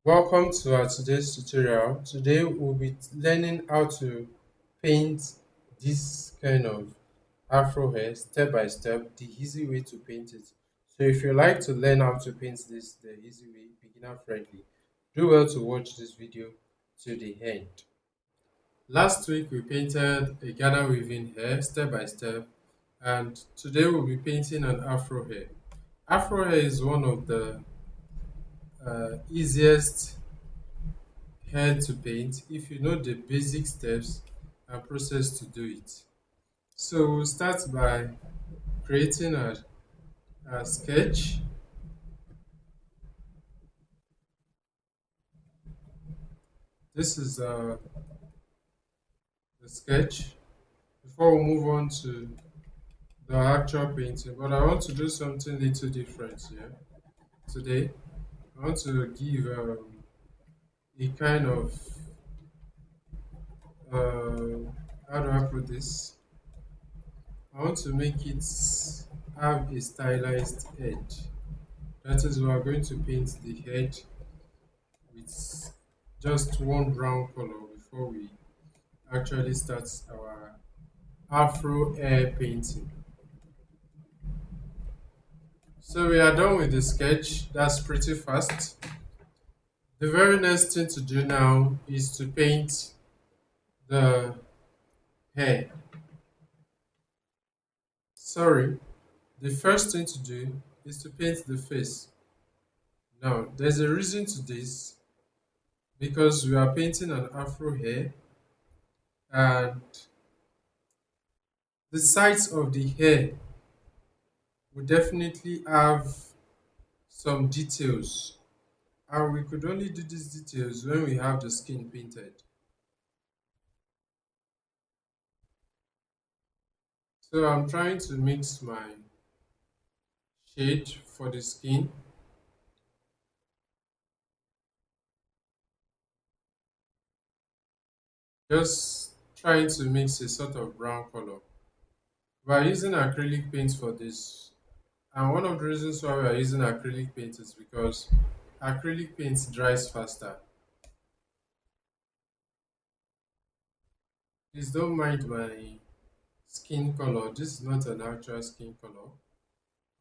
Welcome to our today's tutorial. Today we'll be learning how to paint this kind of afro hair step by step, the easy way to paint it. So if you like to learn how to paint this the easy way, beginner friendly, do well to watch this video to the end. Last week we painted a Ghana weaving hair step by step, and today we'll be painting an afro hair. Afro hair is one of the easiest hair to paint if you know the basic steps and process to do it. So we'll start by creating a sketch. This is the sketch before we move on to the actual painting. But I want to do something little different here today. I want to give a kind of how do I put this? I want to make it have a stylized edge. That is, we are going to paint the head with just one brown color before we actually start our afro hair painting. So we are done with the sketch. That's pretty fast. The very next thing to do now is to paint the hair. Sorry, the first thing to do is to paint the face. Now, there's a reason to this because we are painting an afro hair, and the sides of the hair will definitely have some details, and we could only do these details when we have the skin painted. So I'm trying to mix my shade for the skin, just trying to mix a sort of brown color. We're using acrylic paint for this, and one of the reasons why we are using acrylic paint is because acrylic paint dries faster. Please don't mind my skin color. This is not an actual skin color.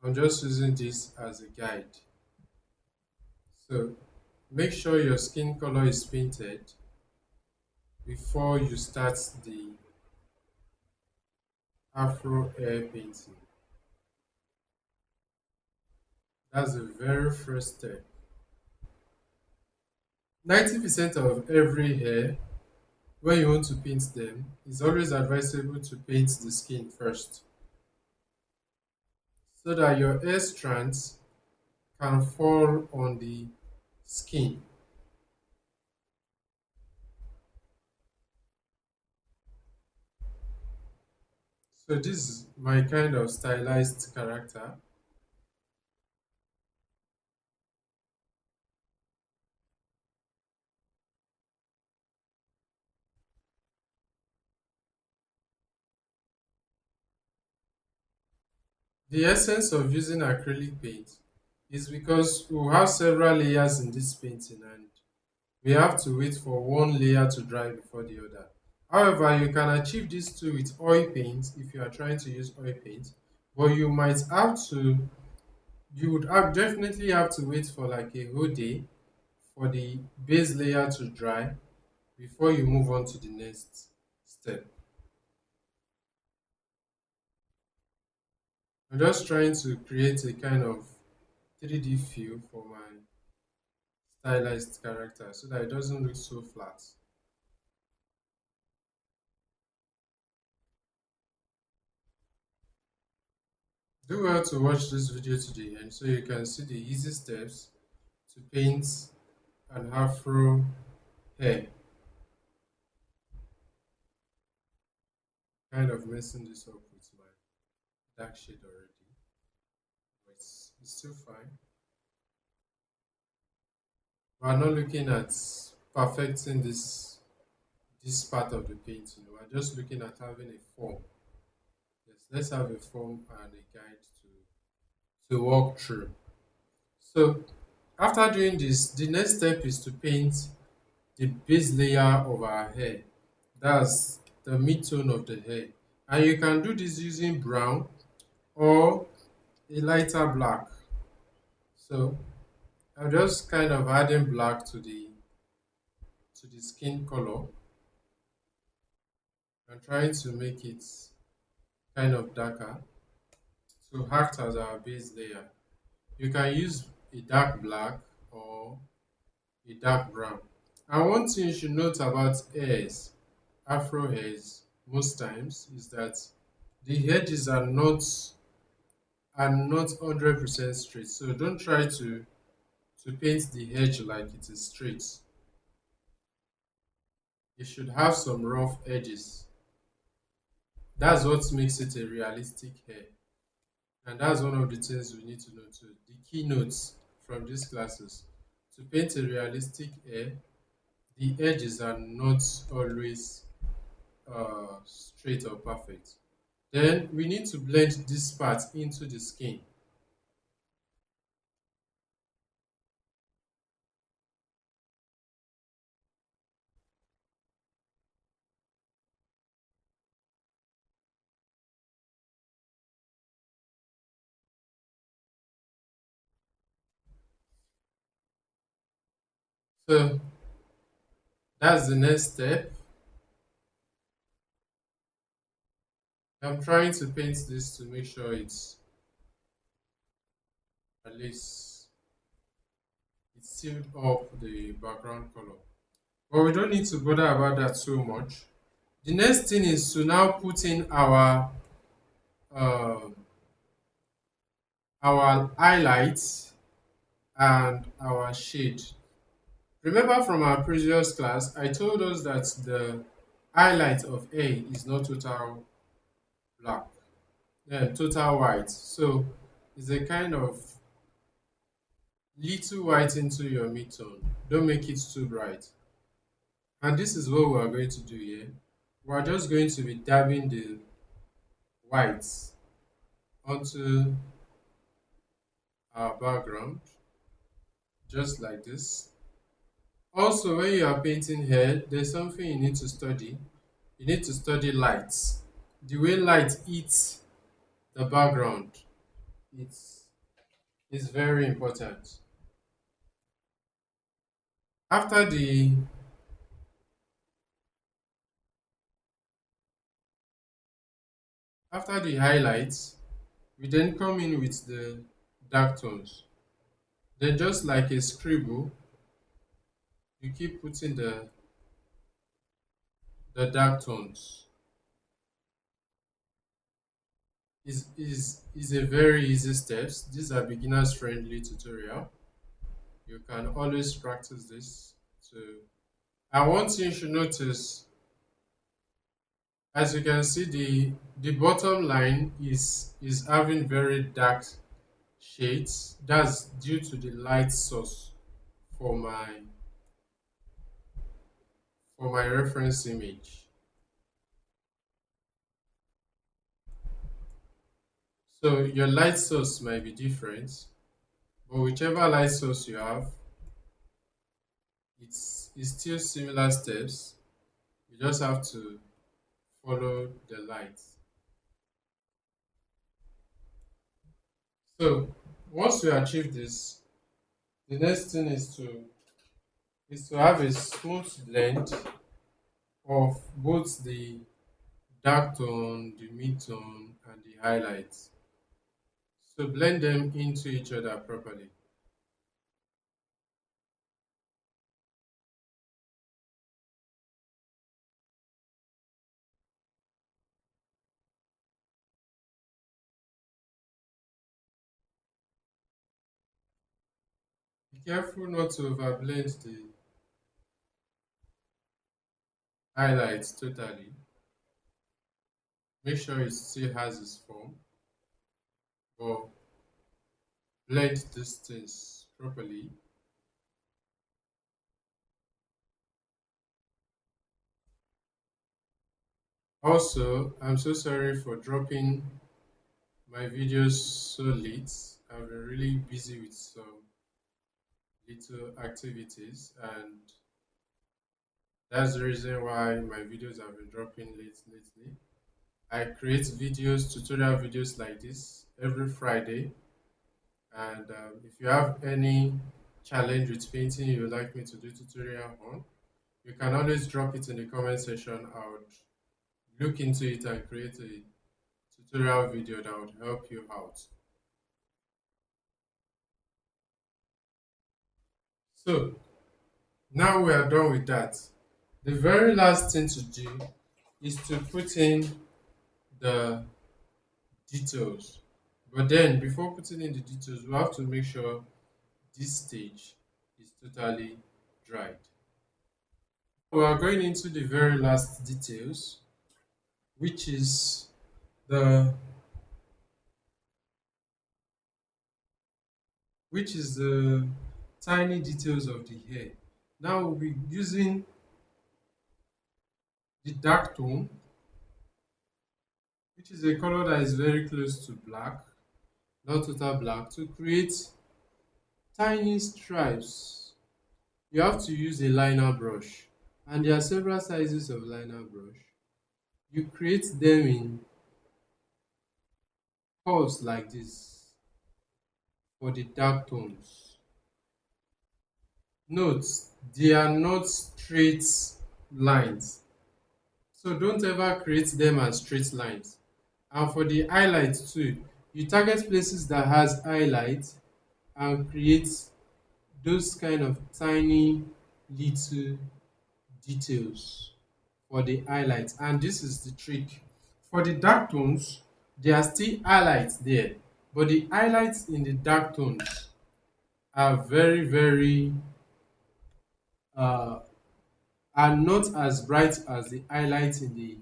I'm just using this as a guide. So make sure your skin color is painted before you start the afro hair painting. That's the very first step. 90% of every hair, when you want to paint them, it's always advisable to paint the skin first so that your hair strands can fall on the skin. So this is my kind of stylized character. The essence of using acrylic paint is because we have several layers in this painting, and we have to wait for one layer to dry before the other. However, you can achieve this too with oil paint if you are trying to use oil paint, but you would definitely have to wait for like a whole day for the base layer to dry before you move on to the next step. I'm just trying to create a kind of 3D feel for my stylized character so that it doesn't look so flat. Do well to watch this video to the end so you can see the easy steps to paint an afro hair. Kind of messing this up with my dark shade already, but it's still fine. We're not looking at perfecting this part of the painting. We're just looking at having a form. Yes, let's have a form and a guide to walk through. So After doing this, the next step is to paint the base layer of our hair. That's the mid-tone of the hair. And you can do this using brown or a lighter black. So I'm just kind of adding black to the skin color and trying to make it kind of darker to act as our base layer. You can use a dark black or a dark brown. And one thing you should note about hairs, Afro hairs, most times is that the edges are not 100% straight. So don't try to paint the edge like it is straight. It should have some rough edges. That's what makes it a realistic hair. And that's one of the things we need to know too. The keynotes from these classes. To paint a realistic hair, the edges are not always straight or perfect. Then we need to blend this part into the skin. So that's the next step. I'm trying to paint this to make sure it's at least it sealed up the background color. But we don't need to bother about that so much. The next thing is to now put in uh, our highlights and our shade. Remember from our previous class, I told us that the highlight of A is not total black, total white. So it's a kind of little white into your midtone. Don't make it too bright. And this is what we are going to do here. We are just going to be dabbing the whites onto our background, just like this. Also, when you are painting hair, there's something you need to study. You need to study lights. The way light hits the background, it's, it's very important. After the after the highlights, we then come in with the dark tones. Then just like a scribble, you keep putting the dark tones. Is a very easy steps. These are beginners friendly tutorial. You can always practice this to. And one thing you should notice, as you can see, the bottom line is having very dark shades. That's due to the light source for my reference image. So your light source might be different, but whichever light source you have, it's still similar steps. You just have to follow the light. So once we achieve this, the next thing is to have a smooth blend of both the dark tone, the mid tone, and the highlights. So blend them into each other properly. Be careful not to overblend the highlights totally. Make sure it still has its form, but blend these things properly. Also, I'm so sorry for dropping my videos so late. I've been really busy with some little activities, and that's the reason why my videos have been dropping lately. I create videos, tutorial videos like this every Friday. And if you have any challenge with painting you would like me to do tutorial on, you can always drop it in the comment section. I would look into it and create a tutorial video that would help you out. So now we are done with that. The very last thing to do is to put in the details. But then before putting in the details, we have to make sure this stage is totally dried. We are going into the very last details, which is the the tiny details of the hair. Now we'll be using the dark tone, which is a color that is very close to black, not total black, to create tiny stripes. You have to use a liner brush, and there are several sizes of liner brush. You create them in curves like this for the dark tones. Note, they are not straight lines, so don't ever create them as straight lines. And for the highlight too, you target places that has highlight and create those kind of tiny little details for the highlights. And this is the trick. For the dark tones, there are still highlights there, but the highlights in the dark tones are very uh, are not as bright as the highlights in the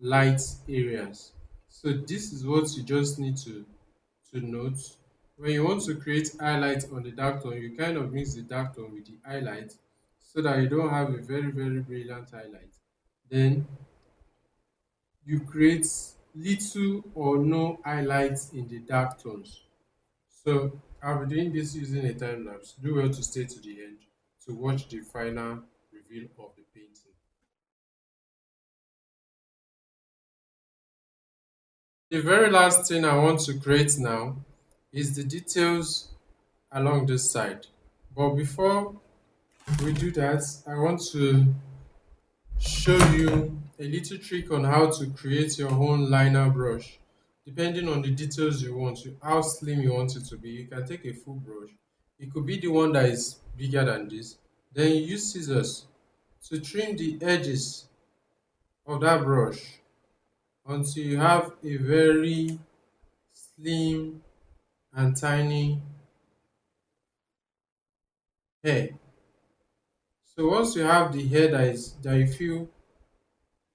light areas. So this is what you just need to note. When you want to create highlight on the dark tone, you kind of mix the dark tone with the highlight so that you don't have a very brilliant highlight. Then you create little or no highlights in the dark tones. So I'll be doing this using a time lapse. Do well to stay to the end to watch the final reveal of the painting. The very last thing I want to create now is the details along this side. But before we do that, I want to show you a little trick on how to create your own liner brush. Depending on the details you want, how slim you want it to be, you can take a full brush. It could be the one that is bigger than this. Then you use scissors to trim the edges of that brush until you have a very slim and tiny hair. So once you have the hair that you feel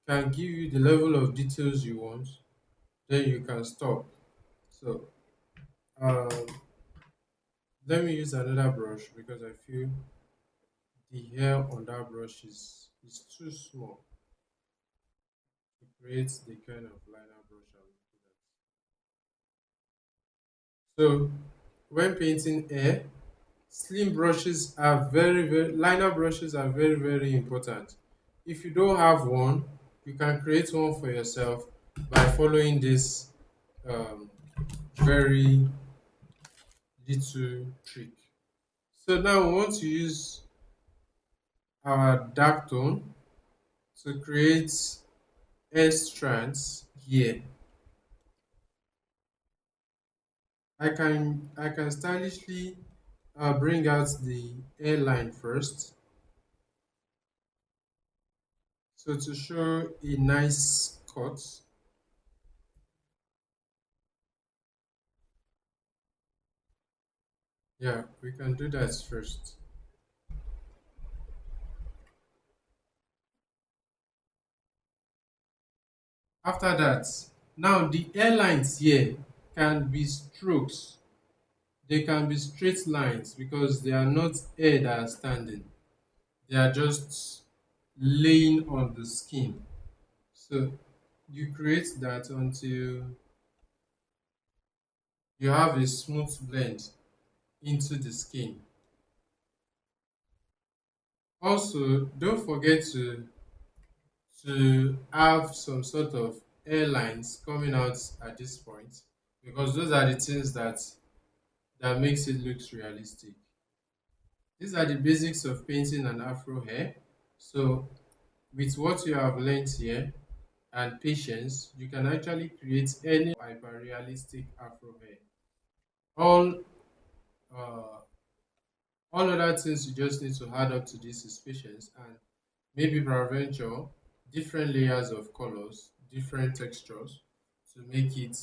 can give you the level of details you want, then you can stop. So um, let me use another brush because I feel the hair on that brush is too small to create the kind of liner brush I'm looking at. So when painting hair, slim brushes are very liner brushes are very important. If you don't have one, you can create one for yourself by following this um, very little trick. So now we want to use our dark tone to create hair strands here. I can stylishly bring out the hairline first, so to show a nice cut. Yeah, we can do that first. After that, now the hairlines here can be strokes. They can be straight lines because they are not hair that are standing. They are just laying on the skin. So you create that until you have a smooth blend into the skin. Also, don't forget to have some sort of airlines coming out at this point, because those are the things that makes it looks realistic. These are the basics of painting an afro hair. So with what you have learned here and patience, you can actually create any hyper realistic afro hair. All uh, all other things you just need to add up to this is patience and maybe peradventure different layers of colors, different textures to make it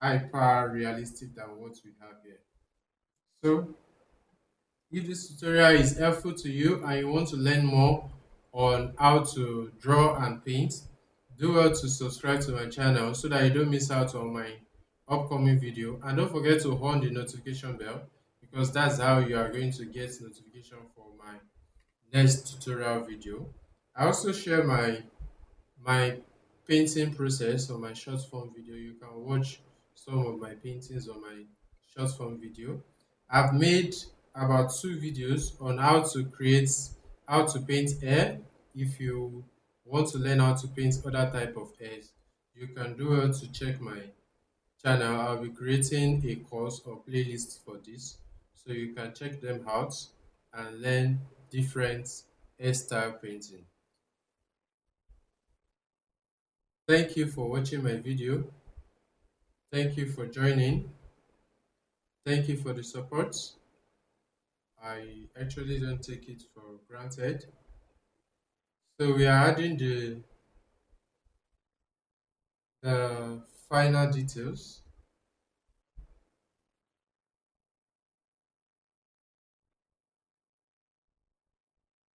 hyper realistic than what we have here. So if this tutorial is helpful to you and you want to learn more on how to draw and paint, do well to subscribe to my channel so that you don't miss out on my upcoming video, and don't forget to on the notification bell, because that's how you are going to get notification for my next tutorial video. I also share my painting process on my short form video. You can watch some of my paintings on my short form video. I've made about 2 videos on how to paint hair. If you want to learn how to paint other type of hairs, you can do well to check my channel. I'll be creating a course or playlist for this, so you can check them out and learn different hairstyle painting. Thank you for watching my video. Thank you for joining. Thank you for the support. I actually don't take it for granted. So we are adding the final details.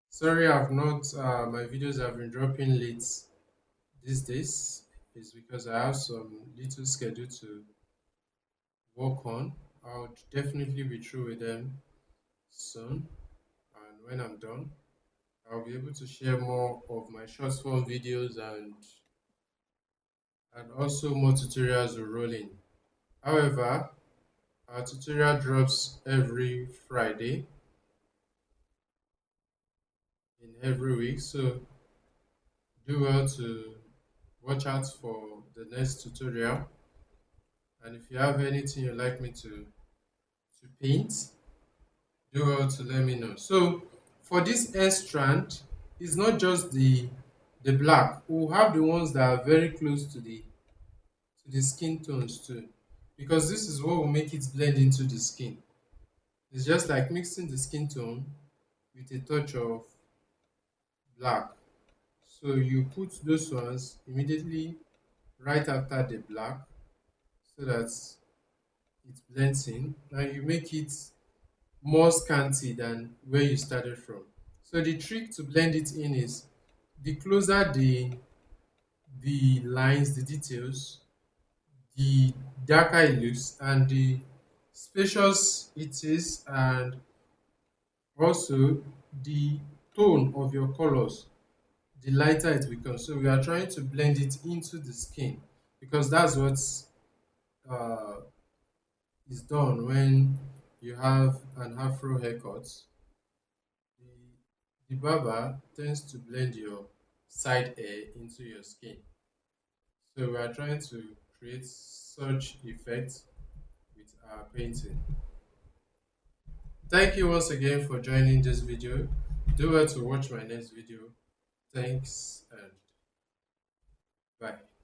Sorry, I've not my videos have been dropping late these days. It's because I have some little schedule to work on. I'll definitely be through with them soon, and when I'm done, I'll be able to share more of my short form videos and also more tutorials will roll in. However, our tutorial drops every Friday in every week, so do well to watch out for the next tutorial. And if you have anything you'd like me to paint, do well to let me know. So for this hair strand, it's not just the black. We'll have the ones that are very close to the skin tones too, because this is what will make it blend into the skin. It's just like mixing the skin tone with a touch of black. So you put those ones immediately right after the black so that it blends in and you make it more scanty than where you started from. So the trick to blend it in is the closer the lines, the details, the darker it looks and the spacious it is, and also the tone of your colors, the lighter it becomes. So we are trying to blend it into the skin, because that's what uh, is done when you have an afro haircut. The barber tends to blend your side hair into your skin. So we are trying to create such effect with our painting. Thank you once again for joining this video. Do well to watch my next video. Thanks and bye.